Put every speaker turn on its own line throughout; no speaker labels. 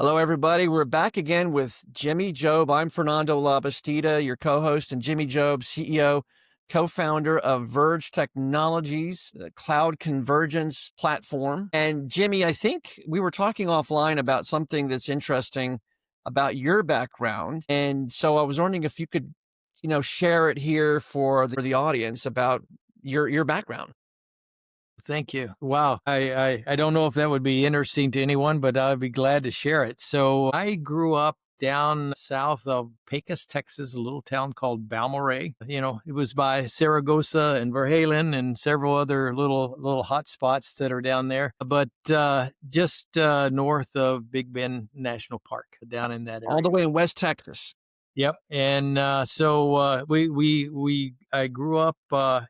Hello, everybody. We're back again with Jimmy Jobe. I'm Fernando Labastida, your co-host, and Jimmy Jobe, CEO, co-founder of Verge Technologies, the cloud convergence platform. And Jimmy, I think we were talking offline about something that's interesting about your background. And so I was wondering if you could, share it here for the audience about your background.
Thank you. Wow. I don't know if that would be interesting to anyone, but I'd be glad to share it. So I grew up down south of Pecos, Texas, a little town called Balmorhea. It was by Saragossa and Verhalen and several other little hot spots that are down there, but just north of Big Bend National Park, down in that
All the
area.
way in West Texas.
Yep. And so I grew up,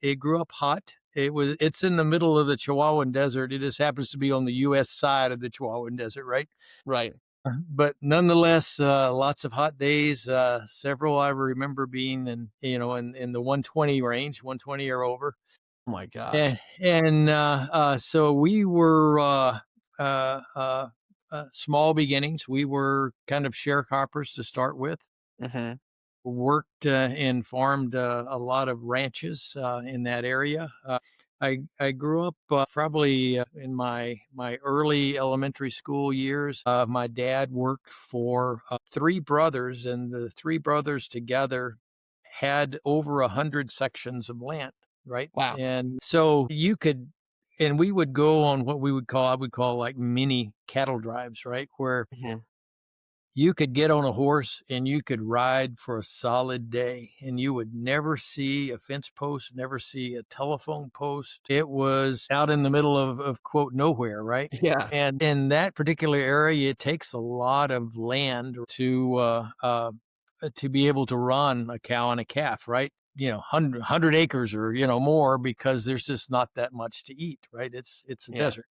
it grew up hot. It's in the middle of the Chihuahuan Desert. It just happens to be on the U.S. side of the Chihuahuan Desert, right?
Right.
But nonetheless, lots of hot days. Several I remember being in the 120 range, 120 or over.
Oh my gosh.
And so we were uh, uh, small beginnings. We were kind of sharecroppers to start with.
Hmm.
Worked and farmed a lot of ranches in that area. I grew up probably in my early elementary school years. My dad worked for three brothers, and the three brothers together had over 100 sections of land, right?
Wow.
And so and we would go on what I would call like mini cattle drives, right? Where
Mhm.
you could get on a horse and you could ride for a solid day, and you would never see a fence post, never see a telephone post. It was out in the middle of quote nowhere, right?
Yeah.
And in that particular area, it takes a lot of land to be able to run a cow and a calf, right? 100 acres or, more, because there's just not that much to eat, right? It's a
Yeah.
desert.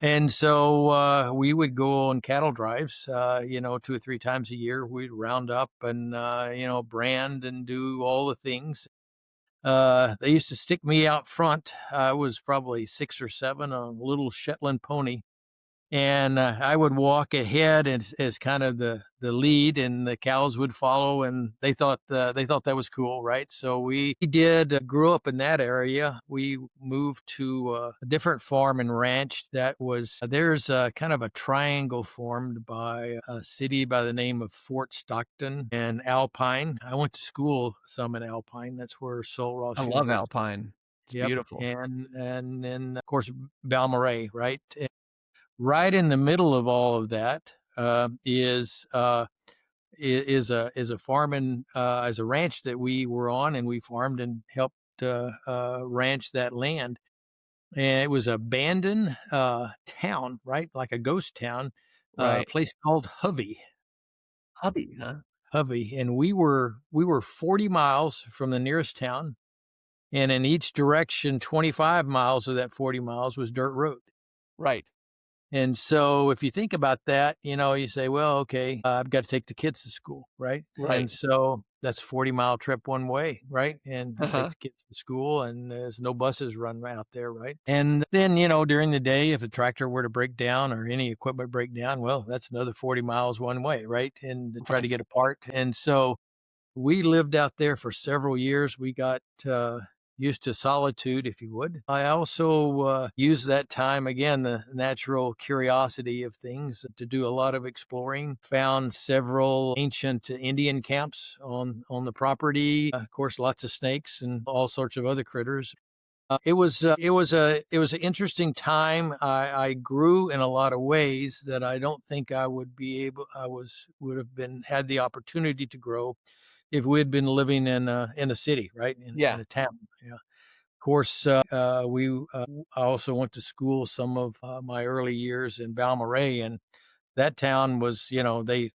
And so we would go on cattle drives, 2 or 3 times a year. We'd round up and, brand and do all the things. They used to stick me out front. I was probably 6 or 7 on a little Shetland pony, and I would walk ahead as kind of the lead, and the cows would follow, and they thought that was cool, right? So we did grew up in that area. We moved to a different farm and ranch that was there's kind of a triangle formed by a city by the name of Fort Stockton and Alpine. I went to school some in Alpine. That's where Sul
I
Ross
love
University.
Alpine. It's
Yep,
beautiful.
and then of course Balmorhea, right? Right in the middle of all of that is a farming as a ranch that we were on, and we farmed and helped ranch that land. And it was a abandoned town, right, like a ghost town, a
Right.
place called Hovey.
Hobby, huh?
Hovey, and we were 40 miles from the nearest town, and in each direction, 25 miles of that 40 miles was dirt road.
Right.
And so if you think about that, you say, well, okay, I've got to take the kids to school, right? And
Right.
so that's a 40-mile trip one way, right? And you take
Uh-huh.
the kids to school, and there's no buses run out there, right? And then, during the day, if a tractor were to break down or any equipment break down, well, that's another 40 miles one way, right? And to try to
Right.
get a part. And so we lived out there for several years. We got used to solitude, if you would. I also used that time, again, the natural curiosity of things, to do a lot of exploring. Found several ancient Indian camps on the property. Of course, lots of snakes and all sorts of other critters. It was an interesting time. I grew in a lot of ways that I don't think I would be able. Would have been had the opportunity to grow if we had been living in a city, right, in
Yeah.
a town. Yeah. Of course, I also went to school some of my early years in Balmorhea, and that town was, the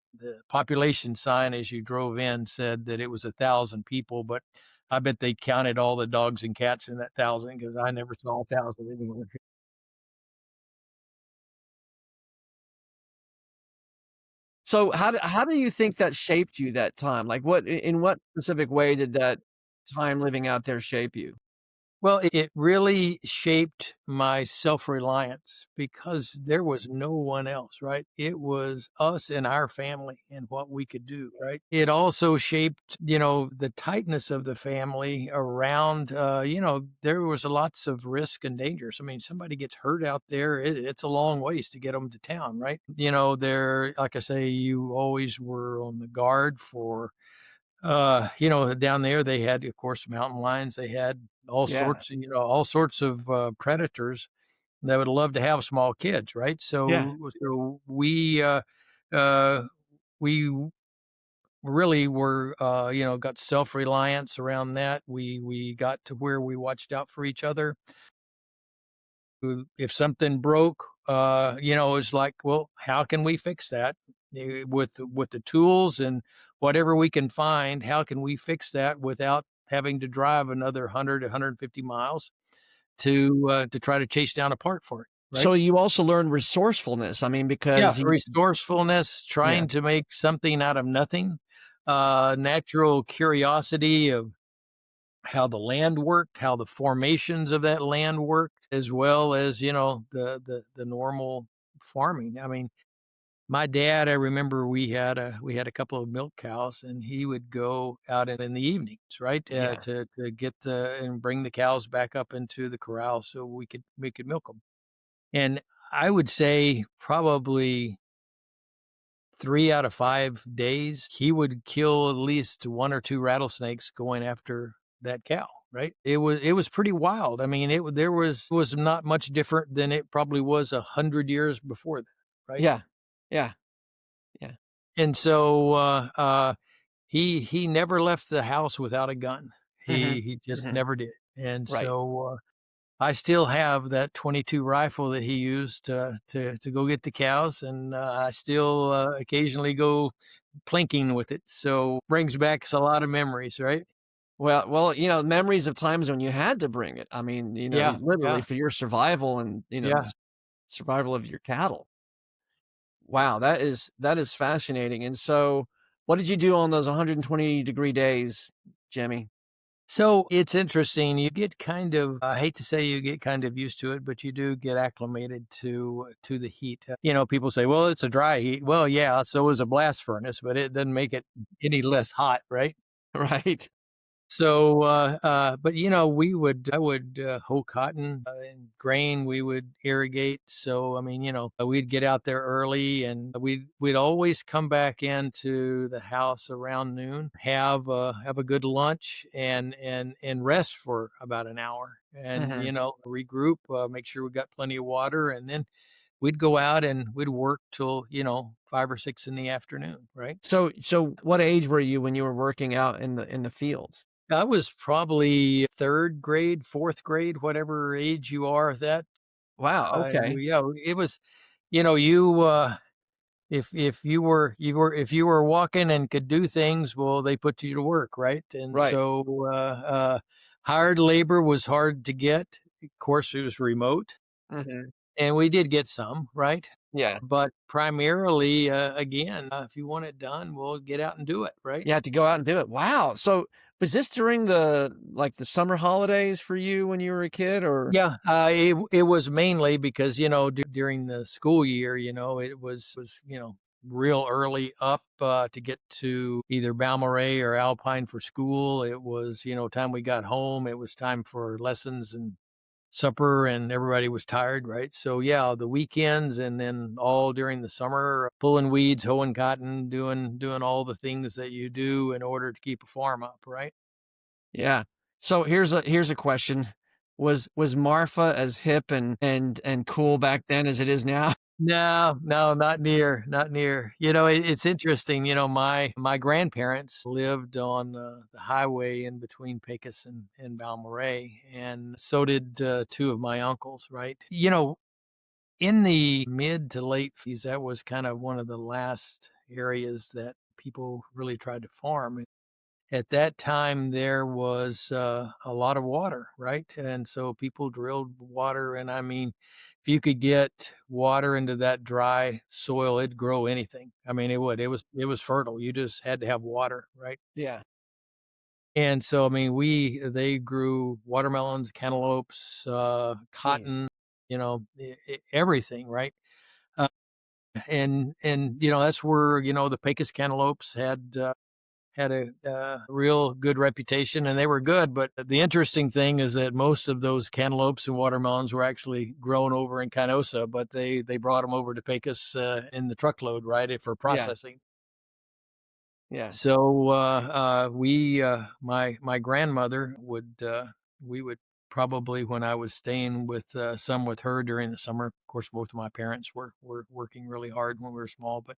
population sign as you drove in said that it was 1,000 people, but I bet they counted all the dogs and cats in that 1,000, because I never saw 1,000 anywhere.
So how do you think that shaped you that time? Like in what specific way did that time living out there shape you?
Well, it really shaped my self-reliance because there was no one else, right? It was us and our family and what we could do, right? It also shaped, the tightness of the family around, there was lots of risk and dangers. I mean, somebody gets hurt out there, it's a long ways to get them to town, right? There, like I say, you always were on the guard for down there they had, of course, mountain lions. They had
Yeah.
all sorts of predators that would love to have small kids, right?
Yeah.
So uh, we really were, got self reliance around that. We got to where we watched out for each other. If something broke, it's like, well, how can we fix that? With the tools and whatever we can find, how can we fix that without having to drive another 100, 150 miles to try to chase down a part for it, right?
So you also learn resourcefulness. I mean,
Yeah,
because
resourcefulness,
yeah,
trying to make something out of nothing, natural curiosity of how the land worked, how the formations of that land worked, as well as, the normal farming. I mean, my dad, I remember we had a couple of milk cows, and he would go out in the evenings, right,
yeah.
to get the and bring the cows back up into the corral so we could milk them. And I would say probably 3 out of 5 days, he would kill at least 1 or 2 rattlesnakes going after that cow, right? It was pretty wild. I mean, there was not much different than it probably was 100 years before that, right?
Yeah. Yeah. Yeah.
And so, he never left the house without a gun. He
Mhm.
he just
Mhm.
never did. And
Right.
so, I still have that 22 rifle that he used, to go get the cows, and, I still, occasionally go plinking with it, so brings back a lot of memories, right?
Well, memories of times when you had to bring it. I mean,
Yeah,
literally
yeah,
for your survival and,
yeah.
survival of your cattle. Wow, that is fascinating. And so, what did you do on those 120-degree days, Jimmy?
So, it's interesting, you get kind of I hate to say you get kind of used to it, but you do get acclimated to the heat. People say, "Well, it's a dry heat." Well, yeah, so is a blast furnace, but it doesn't make it any less hot, right?
Right.
So, but I would hoe cotton and grain. We would irrigate. So, I mean, we'd get out there early, and we'd always come back into the house around noon, have a good lunch, and rest for about an hour, and
Mhm.
regroup, make sure we got plenty of water, and then we'd go out and we'd work till 5 or 6 in the afternoon, right?
So what age were you when you were working out in the fields?
I was probably 3rd grade, 4th grade, whatever age you are that,
Wow, okay.
yeah, it was, if you were walking and could do things, well, they put you to work, right? And
Right.
so, hired labor was hard to get. Of course, it was remote,
Mhm.
and we did get some, right?
Yeah.
But primarily, again, if you want it done, well, get out and do it, right?
You had to go out and do it. Wow. So, was this during the summer holidays for you when you were a kid, or
Yeah, it was mainly because, during the school year, it was, real early up, to get to either Balmorhea or Alpine for school. It was, time we got home, it was time for lessons and supper, and everybody was tired, right? So, yeah, the weekends and then all during the summer, pulling weeds, hoeing cotton, doing all the things that you do in order to keep a farm up, right?
yeah. So here's a question. Was Marfa as hip and cool back then as it is now?
No, no, not near, not near. It's interesting. My grandparents lived on the highway in between Pecos and Balmorhea, and so did two of my uncles. Right? In the mid to late '50s, that was kind of one of the last areas that people really tried to farm. At that time, there was a lot of water, right? And so people drilled water. And I mean, if you could get water into that dry soil, it'd grow anything. I mean, it would. It was fertile. You just had to have water, right?
Yeah.
And so, I mean, they grew watermelons, cantaloupes,
Jeez.
cotton, everything, right? Uh, and that's where the Pecos cantaloupes had a real good reputation, and they were good. But the interesting thing is that most of those cantaloupes and watermelons were actually grown over in Canosa, but they brought them over to Pecos in the truckload, right, for
Yeah.
processing.
Yeah.
So my grandmother we would probably, when I was staying with some with her during the summer. Of course, both of my parents were working really hard when we were small, but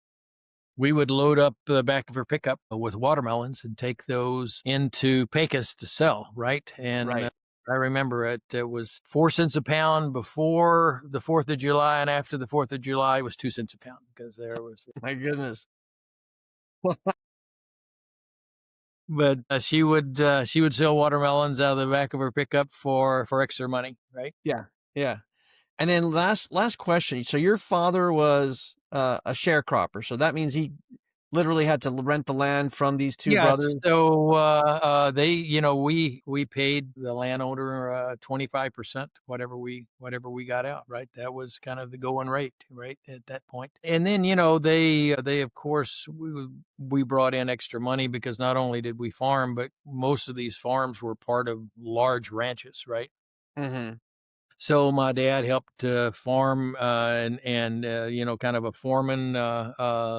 we would load up the back of her pickup with watermelons and take those into Pecos to sell, right? And
Right.
I remember it was 4 cents a pound before the 4th of July, and after the 4th of July, it was 2 cents a pound because there was.
My goodness.
But she would sell watermelons out of the back of her pickup for extra money, right?
Yeah. Yeah. And then last question. So your father was a sharecropper. So that means he literally had to rent the land from these two
Yeah,
brothers.
so, they we paid the landowner, 25%, whatever we got out, right? That was kind of the going rate, right, at that point. And then, they of course, we brought in extra money because not only did we farm, but most of these farms were part of large ranches, right?
Hmm.
So my dad helped farm, and kind of a foreman,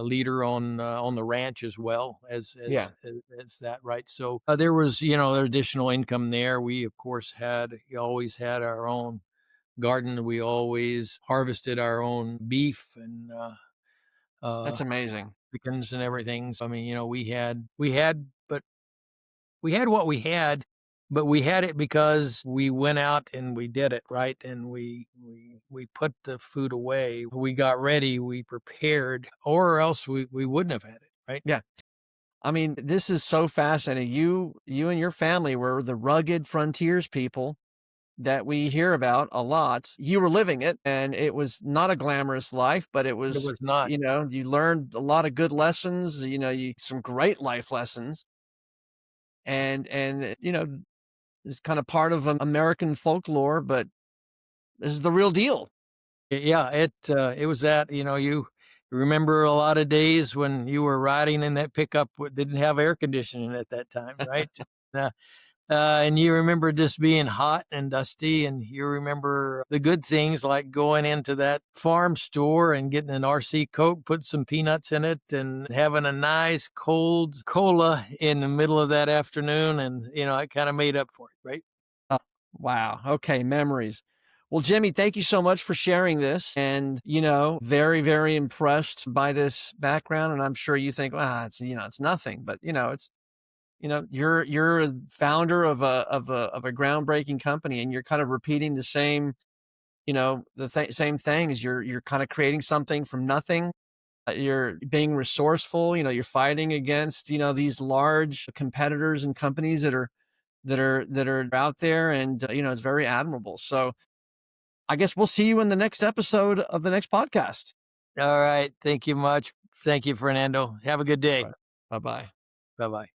leader on the ranch as well
Yeah.
as that, right? So there was their additional income there. We of course always had our own garden. We always harvested our own beef and uh,
That's amazing.
chickens and everything. So I mean, we had what we had, but we had it because we went out and we did it, right? And we put the food away. We got ready, we prepared, or else we wouldn't have had it, right?
Yeah. I mean, this is so fascinating. You and your family were the rugged frontiers people that we hear about a lot. You were living it, and it was not a glamorous life, but it
It
was,
was not.
you learned a lot of good lessons, some great life lessons. And it's kind of part of American folklore, but this is the real deal.
Yeah, it was that, you remember a lot of days when you were riding in that pickup didn't have air conditioning at that time, right? Uh, and you remember just being hot and dusty, and you remember the good things like going into that farm store and getting an RC Coke, put some peanuts in it, and having a nice cold cola in the middle of that afternoon. And, it kind of made up for it, right?
Oh, wow. Okay, memories. Well, Jimmy, thank you so much for sharing this. And, very, very impressed by this background. And I'm sure you think, it's nothing. But, you're a founder of a groundbreaking company, and you're kind of repeating the same, same things. You're kind of creating something from nothing. You're being resourceful. You're fighting against, these large competitors and companies that are out there, and it's very admirable. So I guess we'll see you in the next episode of the next podcast.
All right. Thank you much. Thank you, Fernando. Have a good day.
Bye bye.
Bye bye.